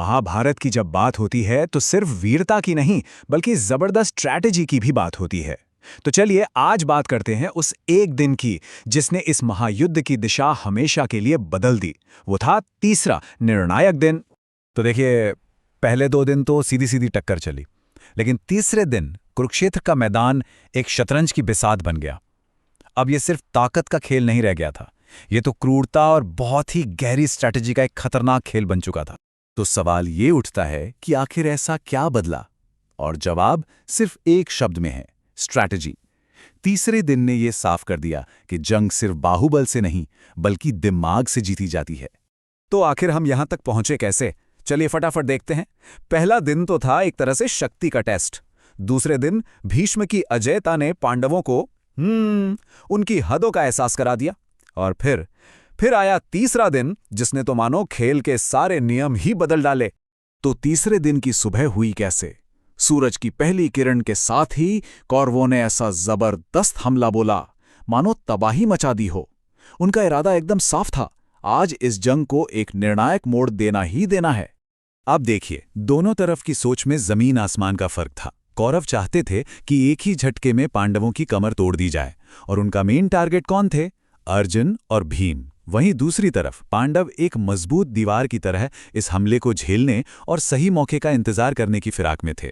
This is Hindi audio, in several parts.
महाभारत की जब बात होती है तो सिर्फ वीरता की नहीं बल्कि जबरदस्त स्ट्रैटेजी की भी बात होती है। तो चलिए आज बात करते हैं उस एक दिन की जिसने इस महायुद्ध की दिशा हमेशा के लिए बदल दी। वो था तीसरा निर्णायक दिन। तो देखिए, पहले 2 दिन तो सीधी सीधी टक्कर चली, लेकिन तीसरे दिन कुरुक्षेत्र का मैदान एक शतरंज की बिसात बन गया। अब ये सिर्फ ताकत का खेल नहीं रह गया था, ये तो क्रूरता और बहुत ही गहरी स्ट्रैटेजी का एक खतरनाक खेल बन चुका था। तो सवाल ये उठता है कि आखिर ऐसा क्या बदला, और जवाब सिर्फ एक शब्द में है, स्ट्रैटेजी। तीसरे दिन ने यह साफ कर दिया कि जंग सिर्फ बाहुबल से नहीं बल्कि दिमाग से जीती जाती है। तो आखिर हम यहां तक पहुंचे कैसे? चलिए फटाफट देखते हैं। पहला दिन तो था एक तरह से शक्ति का टेस्ट। दूसरे दिन भीष्म की अजेयता ने पांडवों को उनकी हदों का एहसास करा दिया। और फिर आया तीसरा दिन जिसने तो मानो खेल के सारे नियम ही बदल डाले। तो तीसरे दिन की सुबह हुई कैसे? सूरज की पहली किरण के साथ ही कौरवों ने ऐसा जबरदस्त हमला बोला, मानो तबाही मचा दी हो। उनका इरादा एकदम साफ था, आज इस जंग को एक निर्णायक मोड़ देना ही देना है। अब देखिए, दोनों तरफ की सोच में जमीन आसमान का फर्क था। कौरव चाहते थे कि एक ही झटके में पांडवों की कमर तोड़ दी जाए, और उनका मेन टारगेट कौन थे? अर्जुन और भीम। वहीं दूसरी तरफ पांडव एक मजबूत दीवार की तरह इस हमले को झेलने और सही मौके का इंतजार करने की फिराक में थे।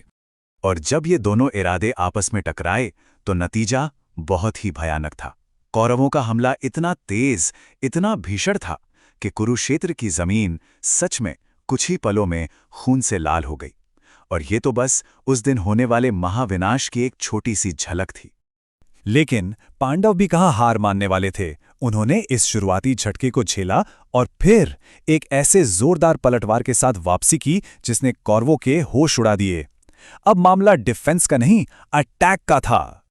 और जब ये दोनों इरादे आपस में टकराए तो नतीजा बहुत ही भयानक था। कौरवों का हमला इतना तेज, इतना भीषण था कि कुरुक्षेत्र की जमीन सच में कुछ ही पलों में खून से लाल हो गई। और ये तो बस उस दिन होने वाले महाविनाश की एक छोटी सी झलक थी। लेकिन पांडव भी कहाँ हार मानने वाले थे। उन्होंने इस शुरुआती झटके को झेला और फिर एक ऐसे जोरदार पलटवार के साथ वापसी की जिसने कौरवों के होश उड़ा दिए। अब मामला डिफेंस का नहीं, अटैक का था।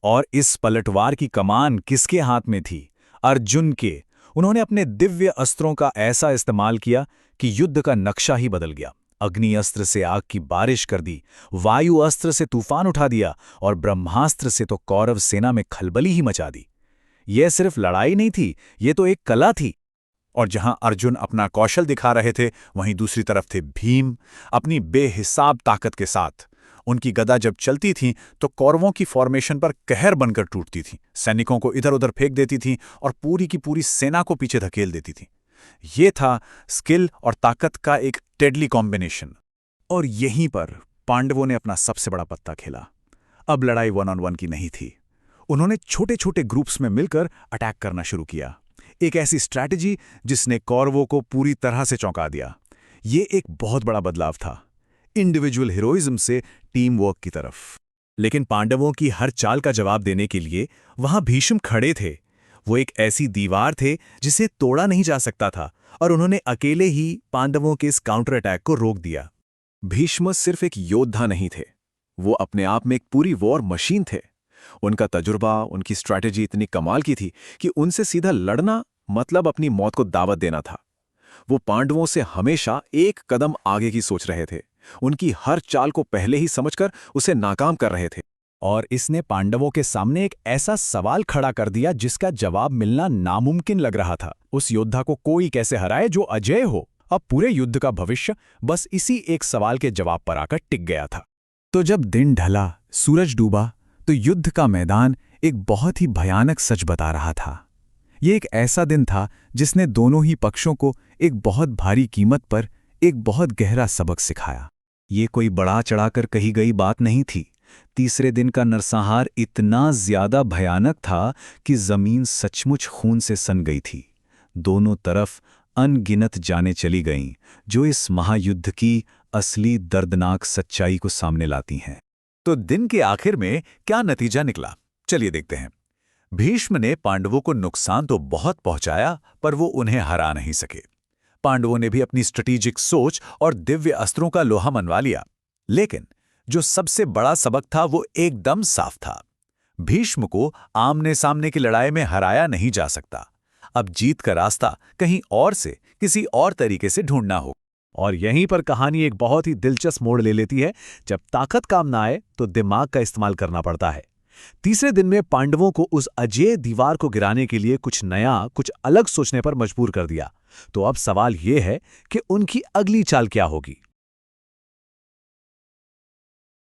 और इस पलटवार की कमान किसके हाथ में थी? अर्जुन के। उन्होंने अपने दिव्य अस्त्रों का ऐसा इस्तेमाल किया कि युद्ध का नक्शा ही बदल गया। अग्नि अस्त्र से आग की बारिश कर दी, वायु अस्त्र से तूफान उठा दिया, और ब्रह्मास्त्र से तो कौरव सेना में खलबली ही मचा दी। यह सिर्फ लड़ाई नहीं थी, ये तो एक कला थी। और जहां अर्जुन अपना कौशल दिखा रहे थे, वहीं दूसरी तरफ थे भीम अपनी बेहिसाब ताकत के साथ। उनकी गदा जब चलती थी तो कौरवों की फॉर्मेशन पर कहर बनकर टूटती थी, सैनिकों को इधर उधर फेंक देती थी और पूरी की पूरी सेना को पीछे धकेल देती थी। ये था स्किल और ताकत का एक डेडली कॉम्बिनेशन। और यहीं पर पांडवों ने अपना सबसे बड़ा पत्ता खेला। अब लड़ाई 1-on-1 की नहीं थी। उन्होंने छोटे छोटे ग्रुप्स में मिलकर अटैक करना शुरू किया। एक ऐसी स्ट्रैटेजी जिसने कौरवों को पूरी तरह से चौंका दिया। ये एक बहुत बड़ा बदलाव था, इंडिविजुअल हीरोइज्म से टीम वर्क की तरफ। लेकिन पांडवों की हर चाल का जवाब देने के लिए वहां भीष्म खड़े थे। वो एक ऐसी दीवार थे जिसे तोड़ा नहीं जा सकता था, और उन्होंने अकेले ही पांडवों के इस काउंटर अटैक को रोक दिया। भीष्म सिर्फ एक योद्धा नहीं थे, वो अपने आप में एक पूरी वॉर मशीन थे। उनका तजुर्बा, उनकी स्ट्रैटेजी इतनी कमाल की थी कि उनसे सीधा लड़ना मतलब अपनी मौत को दावत देना था। वो पांडवों से हमेशा एक कदम आगे की सोच रहे थे, उनकी हर चाल को पहले ही समझकर उसे नाकाम कर रहे थे। और इसने पांडवों के सामने एक ऐसा सवाल खड़ा कर दिया जिसका जवाब मिलना नामुमकिन लग रहा था। उस योद्धा को कोई कैसे हराए जो अजेय हो? अब पूरे युद्ध का भविष्य बस इसी एक सवाल के जवाब पर आकर टिक गया था। तो जब दिन ढला, सूरज डूबा, तो युद्ध का मैदान एक बहुत ही भयानक सच बता रहा था। ये एक ऐसा दिन था जिसने दोनों ही पक्षों को एक बहुत भारी कीमत पर एक बहुत गहरा सबक सिखाया। ये कोई बड़ा चढ़ाकर कही गई बात नहीं थी। तीसरे दिन का नरसंहार इतना ज्यादा भयानक था कि जमीन सचमुच खून से सन गई थी। दोनों तरफ अनगिनत जानें चली गईं, जो इस महायुद्ध की असली दर्दनाक सच्चाई को सामने लाती हैं। तो दिन के आखिर में क्या नतीजा निकला, चलिए देखते हैं। भीष्म ने पांडवों को नुकसान तो बहुत पहुंचाया, पर वो उन्हें हरा नहीं सके। पांडवों ने भी अपनी स्ट्रेटेजिक सोच और दिव्य अस्त्रों का लोहा मनवा लिया। लेकिन जो सबसे बड़ा सबक था वो एकदम साफ था। भीष्म को आमने सामने की लड़ाई में हराया नहीं जा सकता। अब जीत का रास्ता कहीं और से, किसी और तरीके से ढूंढना हो। और यहीं पर कहानी एक बहुत ही दिलचस्प मोड़ ले लेती है। जब ताकत काम ना आए तो दिमाग का इस्तेमाल करना पड़ता है। तीसरे दिन में पांडवों को उस अजेय दीवार को गिराने के लिए कुछ नया, कुछ अलग सोचने पर मजबूर कर दिया। तो अब सवाल यह है कि उनकी अगली चाल क्या होगी।